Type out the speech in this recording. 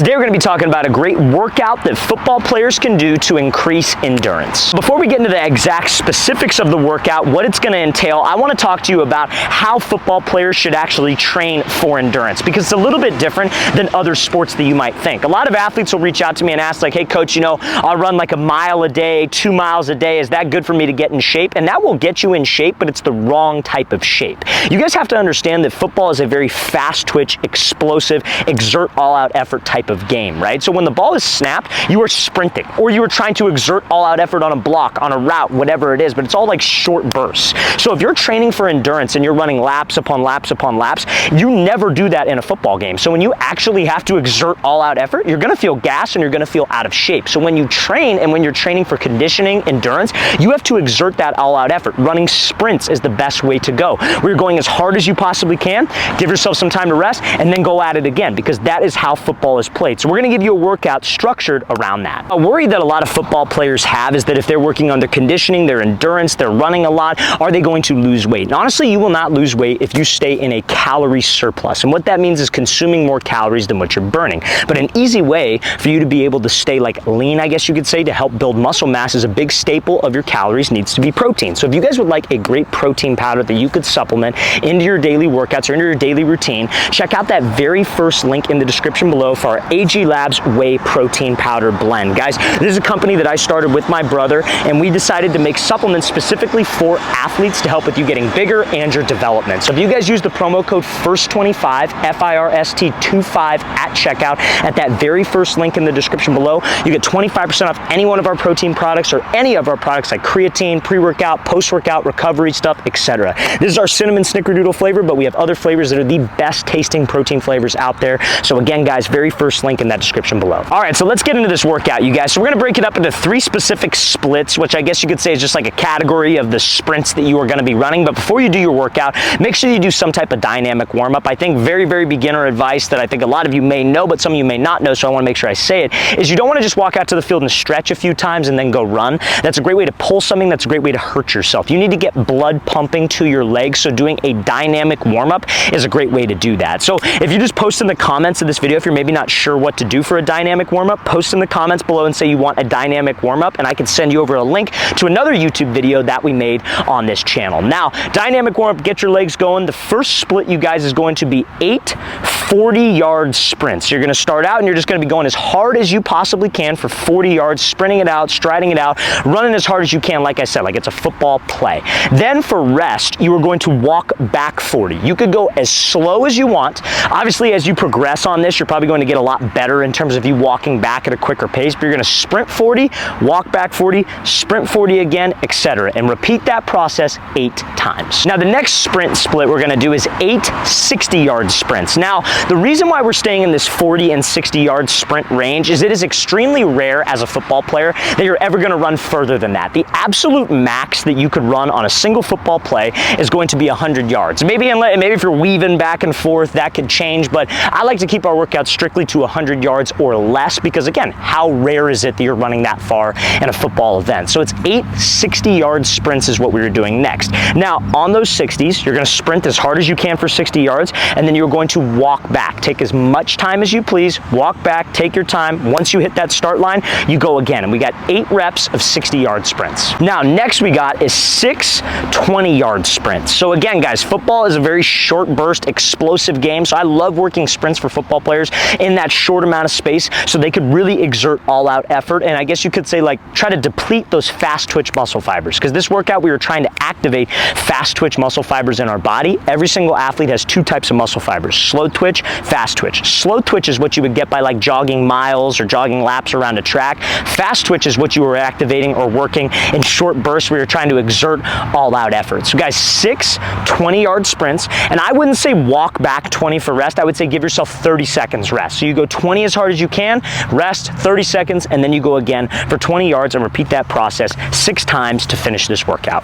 Today we're going to be talking about a great workout that football players can do to increase endurance. Before we get into the exact specifics of the workout, what it's going to entail, I want to talk to you about how football players should actually train for endurance, because it's a little bit different than other sports that you might think. A lot of athletes will reach out to me and ask like, hey coach, you know, I'll run like a mile a day, 2 miles a day. Is that good for me to get in shape? And that will get you in shape, but it's the wrong type of shape. You guys have to understand that football is a very fast twitch, explosive, exert all out effort type of game, right? So when the ball is snapped, you are sprinting, or you are trying to exert all out effort on a block, on a route, whatever it is, but it's all like short bursts. So if you're training for endurance and you're running laps upon laps upon laps, you never do that in a football game. So when you actually have to exert all out effort, you're gonna feel gassed and you're gonna feel out of shape. So when you train and when you're training for conditioning, endurance, you have to exert that all out effort. Running sprints is the best way to go, where you're going as hard as you possibly can, give yourself some time to rest, and then go at it again, because that is how football is played. So we're gonna give you a workout structured around that. A worry that a lot of football players have is that if they're working on their conditioning, their endurance, they're running a lot, are they going to lose weight? And honestly, you will not lose weight if you stay in a calorie surplus. And what that means is consuming more calories than what you're burning. But an easy way for you to be able to stay like lean, I guess you could say, to help build muscle mass, is a big staple of your calories needs to be protein. So if you guys would like a great protein powder that you could supplement into your daily workouts or into your daily routine, check out that very first link in the description below for our AG Labs Whey Protein Powder Blend. Guys, this is a company that I started with my brother, and we decided to make supplements specifically for athletes to help with you getting bigger and your development. So if you guys use the promo code FIRST25, FIRST25 at checkout, at that very first link in the description below, you get 25% off any one of our protein products or any of our products like creatine, pre-workout, post-workout, recovery stuff, etc. This is our cinnamon snickerdoodle flavor, but we have other flavors that are the best tasting protein flavors out there. So again, guys, very first link in that description below. All right, so let's get into this workout, you guys. So we're gonna break it up into 3 specific splits, which I guess you could say is just like a category of the sprints that you are gonna be running. But before you do your workout, make sure you do some type of dynamic warm-up. I think very, very beginner advice that I think a lot of you may know, but some of you may not know, so I wanna make sure I say it, is you don't wanna just walk out to the field and stretch a few times and then go run. That's a great way to pull something, that's a great way to hurt yourself. You need to get blood pumping to your legs, so doing a dynamic warm-up is a great way to do that. So if you just post in the comments of this video, if you're maybe not sure what to do for a dynamic warm-up, post in the comments below and say you want a dynamic warm-up, and I can send you over a link to another YouTube video that we made on this channel. Now, dynamic warm-up, get your legs going. The first split, you guys, is going to be 8 40-yard sprints. You're gonna start out and you're just gonna be going as hard as you possibly can for 40 yards, sprinting it out, striding it out, running as hard as you can, like I said, like it's a football play. Then for rest, you are going to walk back 40. You could go as slow as you want. Obviously, as you progress on this, you're probably going to get a lot better in terms of you walking back at a quicker pace, but you're gonna sprint 40, walk back 40, sprint 40 again, etc. And repeat that process 8 times. Now, the next sprint split we're gonna do is 8 60-yard sprints. Now, the reason why we're staying in this 40 and 60-yard sprint range is it is extremely rare as a football player that you're ever gonna run further than that. The absolute max that you could run on a single football play is going to be 100 yards. Maybe if you're weaving back and forth, that could change, but I like to keep our workouts strictly to 100 yards or less, because again, how rare is it that you're running that far in a football event? So it's 8 60-yard sprints is what we were doing next. Now, on those 60s, you're gonna sprint as hard as you can for 60 yards, and then you're going to walk back. Take as much time as you please, walk back, take your time. Once you hit that start line, you go again, and we got 8 reps of 60-yard sprints. Now, next we got is 6 20-yard sprints. So again, guys, football is a very short burst, explosive game, so I love working sprints for football players in that short amount of space so they could really exert all out effort, and I guess you could say like try to deplete those fast twitch muscle fibers, because this workout we were trying to activate fast twitch muscle fibers in our body. Every single athlete has 2 types of muscle fibers: slow twitch, fast twitch. Slow twitch is what you would get by like jogging miles or jogging laps around a track. Fast twitch is what you were activating or working in short bursts where you're trying to exert all out effort. So guys, 6 20-yard sprints, and I wouldn't say walk back 20 for rest. I would say give yourself 30 seconds rest. So you go 20 as hard as you can, rest 30 seconds, and then you go again for 20 yards and repeat that process 6 times to finish this workout.